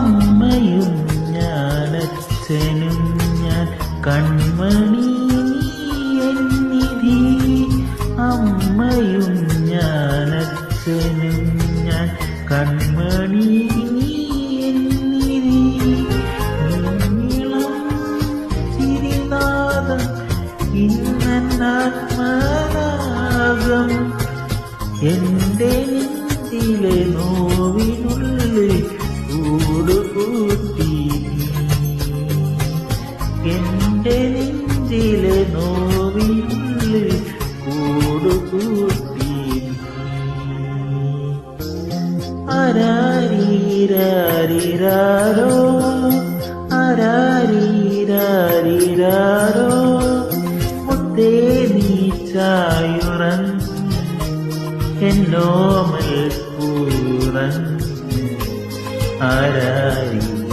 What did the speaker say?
അമ്മയും ഞാൻ അച്ഛനും ഞാൻ കൺമണി എന്നിധി. അമ്മയും ഞാൻ അച്ഛനും ഞാൻ കൺമണി എന്നിധി. നീളം ചിരിനാദം ഇന്നാത്മരാഗം എന്റെ നെഞ്ചിലെ നോവിനുള്ളിൽ കൂടുകൂട്ടി. എന്റെ നെഞ്ചിലെ നോവിനുള്ളിൽ കൂടുകൂട്ടി. ആരാരീരാരിരാരോ ആരാരീരാരിരാരോ മുത്തേ നീ ചായുറങ്ങ് എന്നോമൽ കൂറങ്ങ്. ആരാരീരാരിരോ